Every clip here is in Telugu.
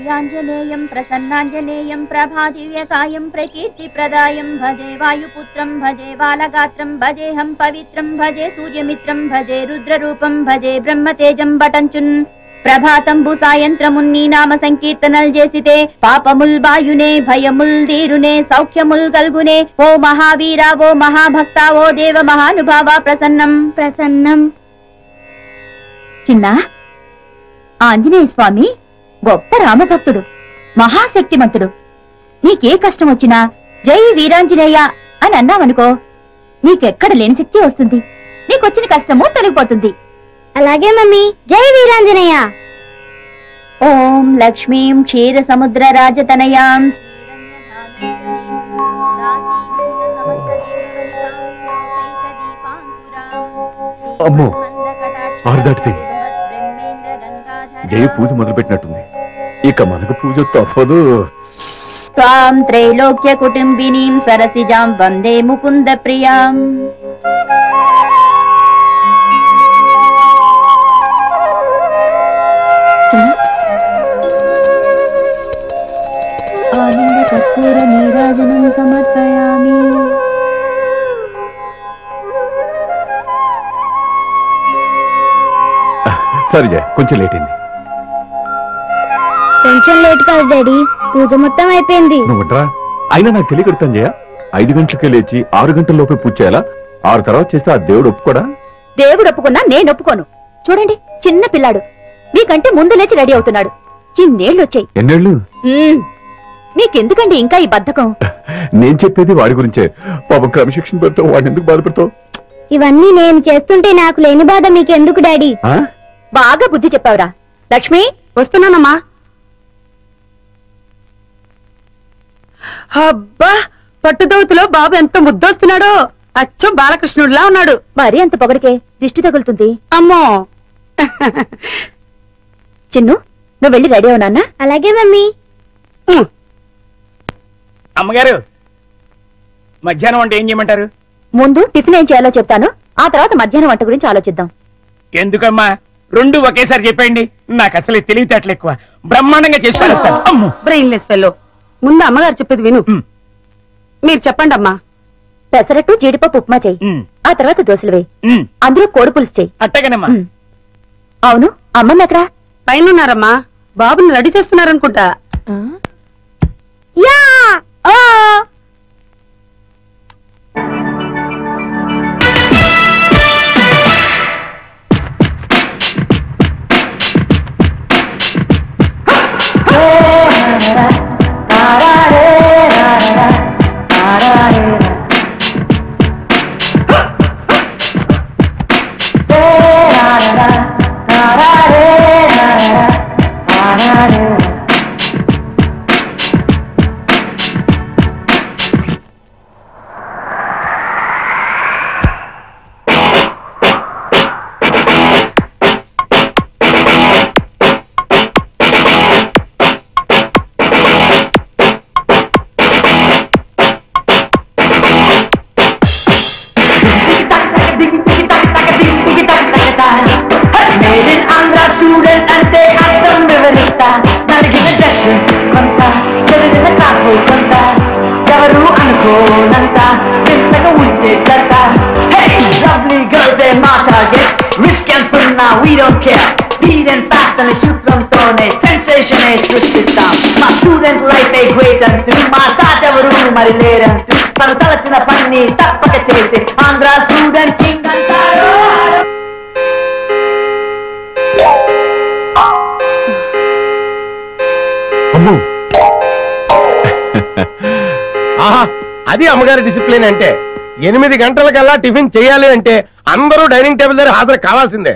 శ్రీయాంజనేయం ప్రసన్నాంజనేయం ప్రభాదివ్యకాయం ప్రకీర్తిప్రదాయం భజే వాయుపుత్రం భజే బాలగాత్రం భజేహం పవిత్రం భజే సూర్యమిత్రం భజే రుద్రరూపం భజే బ్రహ్మతేజం బటంచున్ ప్రభాతంబు సాయంత్రమున్ నీ నామ సంకీర్తనల్ చేసితే పాపముల్ బాయునే భయముల్ దీరునే సౌఖ్యముల్ గల్గునే ఓ మహావీరా ఓ మహాభక్త ఓ దేవ మహానుభావ ప్రసన్నం ప్రసన్నం. చిన్న ఆంజనేయ స్వామి గొప్ప రామభక్తుడు, మహాశక్తిమంతుడు. నీకే కష్టం వచ్చినా జై వీరాంజనేయ అని అన్నావనుకో, నీకెక్కడ లేని శక్తి వస్తుంది. నీకొచ్చిన కష్టము తొలగిపోతుంది. అలాగే మమ్మీ, జై వీరాంజనేయ. ఓం లక్ష్మీం క్షీర సముద్ర రాజతనయాం అమ్మో, ఆరు దాటితే జయ పూజ మొదలుపెట్టినట్టుంది. ఇక మనకు పూజ తప్పదు. త్వాం త్రైలోక్య కుటుంబినీం సరసిజాం వందే ముకుంద ప్రియాం. ఆనంద కర్పూర నీరాజనం సమర్పయామి. సరే జయ, కొంచెం లేట్ అయింది. కొంచెం లేట్ కాదు డాడీ, పూజ మొత్తం అయిపోయింది. నువ్వుంటరా, అయినా నాకు తెలియకడతాను జయ. 5 గంటలకే లేచి 6 గంటల లోపే పూజ చేయాలా? 6 తర్వాత చేస్తే ఆ దేవుడు ఒప్పుకోడా? దేవుడు ఒప్పుకున్నా నేను ఒప్పుకోను. చూడండి, చిన్న పిల్లాడు మీకంటే ముందు లేచి రెడీ అవుతున్నాడు. చిన్నేళ్లు వచ్చాయి. ఎన్నేళ్ళు? మీకెందుకండి ఇంకా ఈ బద్ధకం? నేను చెప్పేది వాడి గురించే. పాపం క్రమశిక్షణ పెడతావు, వాడిని ఎందుకు బాధపడతావు? ఇవన్నీ నేను చేస్తుంటే నాకు లేని బాధ మీకెందుకు డాడీ? బాగా బుద్ధి చెప్పావురా. లక్ష్మి, వస్తున్నానమ్మా. అబ్బా, పట్టుదోతులో బాబు ఎంత ముద్దొస్తున్నాడో. అచ్చం బాలకృష్ణుడిలా ఉన్నాడు. మరీ అంత పొగడికే దిష్టి తగులుతుంది. అమ్మో. చిన్ను, నువ్వు వెళ్ళి రెడీ అవునా? అలాగే మమ్మీ. అమ్మగారు, మధ్యాహ్నం వంట ఏం చేయమంటారు? ముందు టిఫిన్ ఏం చేయాలో చెప్తాను, ఆ తర్వాత మధ్యాహ్నం వంట గురించి ఆలోచిద్దాం. ఎందుకమ్మా, 2 ఒకేసారి చెప్పండి. నాకు అసలే తెలివితేటలు ఎక్కువ. బ్రహ్మాండంగా చేసి పడేస్తాను. Brainless fellow. ముందు అమ్మగారు చెప్పేది విను. మీరు చెప్పండి అమ్మా. పెసరట్టు జీడిపప్పు ఉప్మా చెయ్యి, ఆ తర్వాత దోశలు వేయి, అందులో కోడి పులుసు చెయ్యి. అట్టగనమ్మా. అవును, అమ్మమ్మ ఎక్కడా? పైన ఉన్నారమ్మా, బాబుని రెడీ చేస్తున్నారనుకుంటా. Yeah We don't care. Speed and fast and shoot from tone. Sensation is సృష్టిస్తాం. మా స్టూడెంట్ లైఫ్ ఏ గ్రేట్ అంటూ, మా సాటెవరు మరి లేరంటూ, తను తలచిన పని తప్పక చేసి ఆంధ్ర స్టూడెంట్ కింగ్ అంటారు. అది అమ్మగారి డిసిప్లిన్ అంటే. 8 గంటలకల్లా టిఫిన్ చేయాలి అంటే అందరూ డైనింగ్ టేబుల్ దగ్గర హాజరు కావాల్సిందే.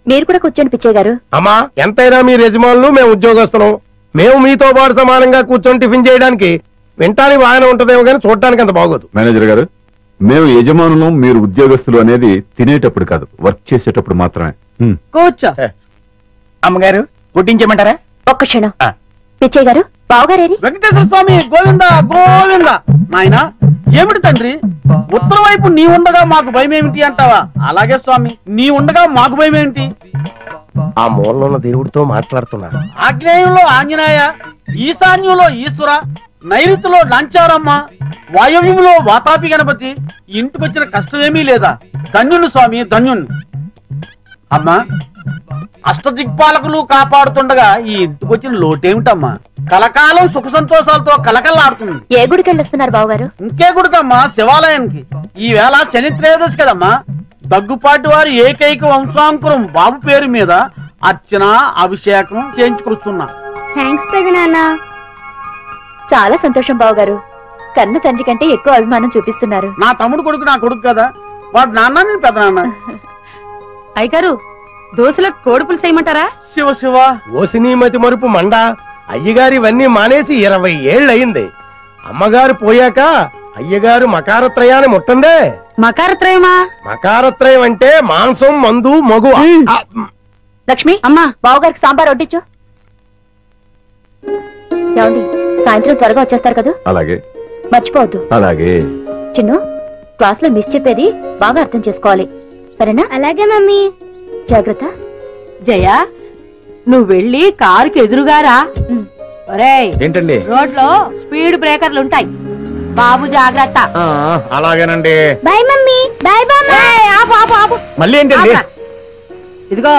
మీరు కూడా కూర్చొని పిచ్చయ్య గారు. అమ్మా, ఎంతైనా మీ యజమానులు, మేము ఉద్యోగస్తులం. మేము మీతో పాటు సమానంగా కూర్చొని టిఫిన్ చేయడానికి వింటానికి బాగానే ఉంటదేమో కానీ చూడటానికి అంత బాగోదు. మేనేజర్ గారు, మేము యజమానులు, మీరు ఉద్యోగస్తులు అనేది తినేటప్పుడు కాదు, వర్క్ చేసేటప్పుడు మాత్రమే. కూర్చో. అమ్మగారు, వడ్డించమంటారా? ఒక్క క్షణం. పిచ్చయ్య గారు, బావగారేరి? వెంకటేశ్వర స్వామి గోవింద గోవింద. నాయన, ఏమిటి తండ్రి, ఉత్తర వైపు నీ ఉండగా మాకు భయం ఏమిటి అంటావా? అలాగే స్వామి, నీ ఉండగా మాకు భయం ఏమిటి? ఆ మూలలో ఉన్న దేవుడితో మాట్లాడుతున్నారు. ఆగ్నేయంలో ఆంజనేయ, ఈశాన్యంలో ఈశ్వర, నైరుతిలో లంచారమ్మ, వాయవ్యంలో వాతాపి గణపతి. ఇంటికొచ్చిన కష్టమేమీ లేదా? ధన్యుని స్వామి, ధన్యుణ్ణి. అమ్మా, అష్టదిక్పాలకులు కాపాడుతుండగా ఈ ఇంటికొచ్చిన లోటేమిటమ్మా? కలకాలం సుఖ సంతోషాలతో కలకల్లాడుతుంది. ఏ గుడికి వెళ్ళొస్తున్నారు బావగారు? ఇంకే గుడికమ్మా? శివాలయానికి. ఈ వేళ శని త్రయోదశి కదమ్మా. దగ్గుపాటి వారి ఏకైక వంశాంకురం బాబు పేరు మీద అర్చన, అభిషేకం చేయించుకొస్తున్నా. థ్యాంక్స్ పెదనాన్న. చాలా సంతోషం బావగారు. కన్న తండ్రి కంటే ఎక్కువ అభిమానం చూపిస్తున్నారు. నా తమ్ముడు కొడుకు నా కొడుకు కదా, వాడు నాన్న, నేను పెద్ద నాన్న. అయ్యగారు, దోశలకు కోడి పులుసు చేయమంటారా? శివ శివ. ఓసినీమతి మరుపు మండ. అయ్యగారు ఇవన్నీ మానేసి 20 ఏళ్ళయింది. అమ్మగారు పోయాక అయ్యగారు మకారత్రయాన్ని ముట్టందే. మకారత్రయమా? మకారత్రయం అంటే మాంసం, మందు, మగు. లక్ష్మి, అమ్మా, బావగారికి సాంబార్ వడ్డించు. ఏమండి, సాయంత్రం త్వరగా వచ్చేస్తారు కదా? అలాగే మర్చిపోవద్దు. అలాగే. చిన్ను, క్లాస్ లో మిస్ చెప్పేది బాగా అర్థం చేసుకోవాలి, సరేనా? అలాగే మమ్మీ. జాగ్రత్త. జయ, నువ్వు వెళ్ళి కారుకి ఎదురుగారా. ఒరేయ్, ఏంటండి? రోడ్లో స్పీడ్ బ్రేకర్లు ఉంటాయి, బాబు జాగ్రత్త. అలాగేనండి. Bye mummy. బాయ్ బాబా. మళ్ళీ ఏంటండి? ఇదిగో,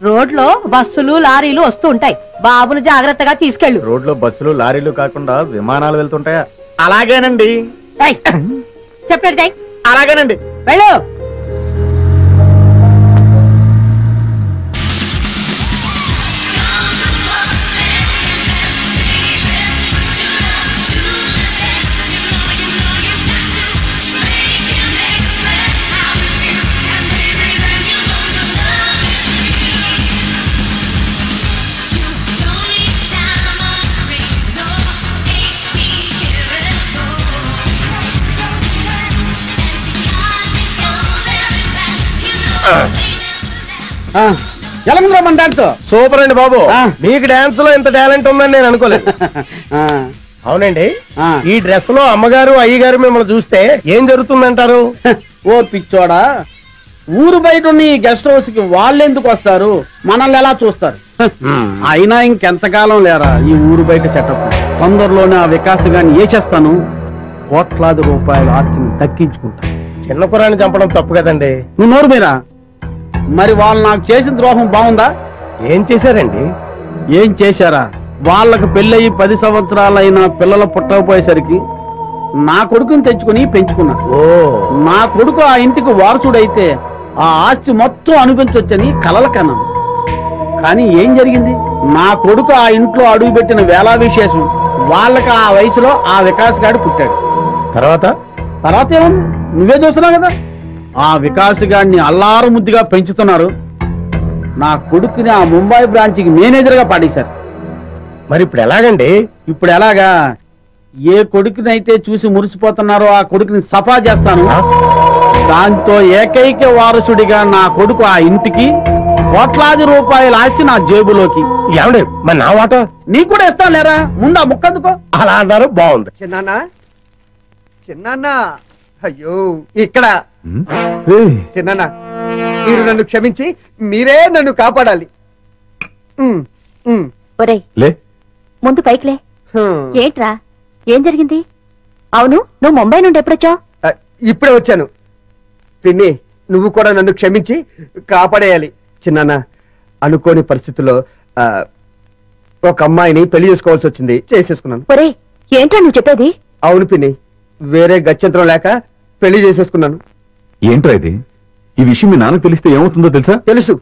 రోడ్లో బస్సులు లారీలు వస్తూ ఉంటాయి, బాబును జాగ్రత్తగా తీసుకెళ్ళు. రోడ్లో బస్సులు లారీలు కాకుండా విమానాలు వెళ్తుంటాయా? అలాగేనండి. చెప్పండి. అలాగేనండి. వెళ్ళు. ఎలా ముందు రమ్మని డాన్స్. సూపర్ అండి బాబు. ఆ. మీకు డాన్స్ లో ఇంత టాలెంట్ ఉందని నేను అనుకోలేదు. అవునండి. ఆ. ఈ డ్రెస్ లో అమ్మగారు, అయ్యగారు మిమ్మల్ని చూస్తే ఏం జరుగుతుందంటారు? ఓ పిచ్చోడా, ఊరు బయట ఉన్న ఈ గెస్ట్ హౌస్ కి వాళ్ళెందుకు వస్తారు, మనల్ని ఎలా చూస్తారు? అయినా ఇంకెంతకాలం లేరా ఈ ఊరు బయట సెటప్. తొందరలోనే ఆ వికాస్ గారిని చేసేస్తాను, కోట్లాది రూపాయల ఆస్తిని దక్కించుకుంటా. చిన్న కురాన్ని చంపడం తప్పు కదండి. నువ్వు నోరు మీరా. మరి వాళ్ళు నాకు చేసిన ద్రోహం బాగుందా? ఏం చేశారండి? ఏం చేశారా? వాళ్ళకు పెళ్ళయి 10 సంవత్సరాలైన పిల్లలు పుట్టకపోయేసరికి నా కొడుకుని తెచ్చుకుని పెంచుకున్నా. ఓ, నా కొడుకు ఆ ఇంటికి వారసుడైతే ఆ ఆస్తి మొత్తం అనిపించొచ్చని కలల కన్నాను. కానీ ఏం జరిగింది? నా కొడుకు ఆ ఇంట్లో అడుగుపెట్టిన వేళా విశేషం వాళ్ళకి ఆ వయసులో ఆ వికాస్ గాడు పుట్టాడు. తర్వాత ఏముంది, నువ్వే చూస్తున్నావు కదా. ఆ వికాస్ గాడిని అల్లారు ముద్దుగా పెంచుతున్నారు. నా కొడుకుని ఆ ముంబై బ్రాంచ్కి మేనేజర్గా పాడేశారు. మరి ఇప్పుడు ఎలాగండి? ఇప్పుడు ఎలాగా? ఏ కొడుకునైతే చూసి మురిసిపోతున్నారో ఆ కొడుకుని సఫా చేస్తాను. దాంతో ఏకైక వారసుడిగా నా కొడుకు ఆ ఇంటికి, కోట్లాది రూపాయల ఆస్తి నా జేబులోకి. ఏమండి, మరి నా వాట నీకు కూడా ఇస్తాను లేరా, ముందు ఆ ముక్కందుకో. అలా అన్నారు, బాగుంది. చిన్నాన్న, అయ్యో ఇక్కడ చిన్నాన్న, మీరు నన్ను క్షమించి మీరే నన్ను కాపాడాలి. ఒరేయ్, ముందు పైకిలే. ఏంట్రా, ఏం జరిగింది? అవును, నువ్వు ముంబై నుండి ఎప్పుడొచ్చావు? ఇప్పుడే వచ్చాను. పిన్ని, నువ్వు కూడా నన్ను క్షమించి కాపాడేయాలి. చిన్నాన్న, అనుకోని పరిస్థితుల్లో ఒక అమ్మాయిని పెళ్లి చేసుకోవాల్సి వచ్చింది, చేసేసుకున్నాను. ఒరేయ్, ఏంట్రా నువ్వు చెప్పేది? అవును పిన్ని, వేరే గత్యంతరం లేక పెళ్లి చేసేసుకున్నాను. ఏంట్రా ఇది? ఈ విషయం మీ నాన్నకు తెలిస్తే ఏమవుతుందో తెలుసా? తెలుసు,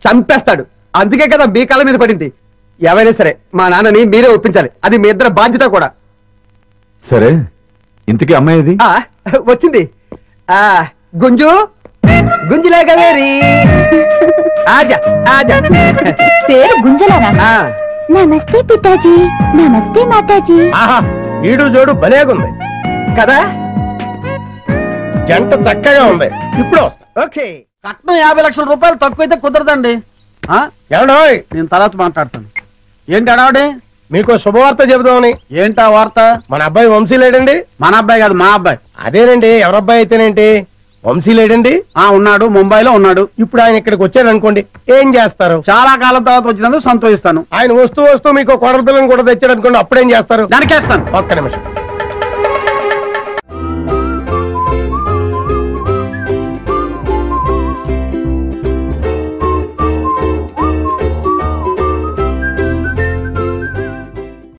చంపేస్తాడు. అందుకే కదా మీ కాళ్ళ మీద పడింది. ఏమైనా సరే మా నాన్నని మీరే ఒప్పించాలి, అది మీ ఇద్దరు బాధ్యత కూడా. సరే, ఇంతకీ అమ్మాయి ఇది? వచ్చింది. గుంజు గుంజులాగా వేరి ఆజా ఆజా. పేరు గుంజలానా? నమస్తే పితాజీ. నమస్తే మాతాజీ. ఆహా, ఈడు జోడు భలేగుంది కదా, జంట చక్కగా ఉంది. ఇప్పుడు వస్తా. ఓకే. కట్నం 50 లక్షల రూపాయలు తక్కువైతే కుదరదండి. ఏమండోయ్, నేను తర్వాత మాట్లాడతాను. ఏంటి అడావిడే? మీకు శుభవార్త చెబుదామని. ఏంటా వార్త? మన అబ్బాయి వంశీ లేడండి. మన అబ్బాయి కాదు, మా అబ్బాయి. అదేనండి, ఎవరబ్బాయి అయితేనేంటి, వంశీ లేడండి? ఉన్నాడు, ముంబైలో ఉన్నాడు. ఇప్పుడు ఆయన ఇక్కడికి వచ్చాడు అనుకోండి, ఏం చేస్తారు? చాలా కాలం తర్వాత వచ్చినందుకు సంతోషిస్తాను. ఆయన వస్తూ మీకు కోడల పిల్లని కూడా తెచ్చాడు అనుకోండి, అప్పుడేం చేస్తారు? దానికేస్తాను. ఒక్క నిమిషం.